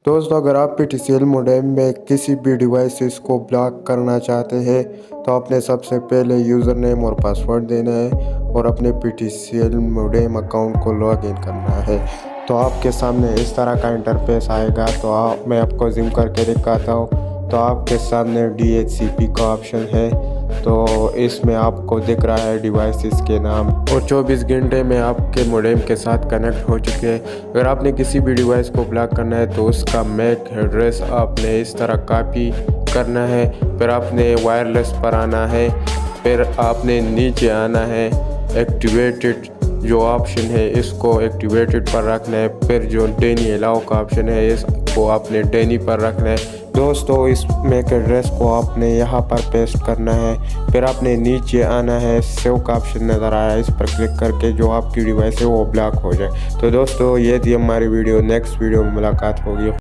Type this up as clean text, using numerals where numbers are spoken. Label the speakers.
Speaker 1: दोस्तों, अगर आप PTCL मॉडेम में किसी भी डिवाइसेस को ब्लॉक करना चाहते हैं तो आपने सबसे पहले यूज़र नेम और पासवर्ड देना है और अपने PTCL मॉडेम अकाउंट को लॉग इन करना है। तो आपके सामने इस तरह का इंटरफेस आएगा। तो मैं आपको ज़ूम करके दिखाता हूँ। तो आपके सामने DHCP का ऑप्शन है। तो इसमें आपको दिख रहा है डिवाइसेस के नाम और 24 घंटे में आपके मॉडेम के साथ कनेक्ट हो चुके हैं। अगर आपने किसी भी डिवाइस को ब्लॉक करना है तो उसका मैक एड्रेस आपने इस तरह कॉपी करना है। फिर आपने वायरलेस पर आना है। फिर आपने नीचे आना है, एक्टिवेटेड जो ऑप्शन है इसको एक्टिवेटेड पर रखना है। फिर जो डेनी अलाउ का ऑप्शन है इसको आपने डेनी पर रखना है। दोस्तों, इस मैक एड्रेस को आपने यहाँ पर पेस्ट करना है। फिर आपने नीचे आना है, सेव का ऑप्शन नज़र आया, इस पर क्लिक करके जो आपकी डिवाइस है वो ब्लॉक हो जाए। तो दोस्तों, ये थी हमारी वीडियो। नेक्स्ट वीडियो में मुलाकात होगी।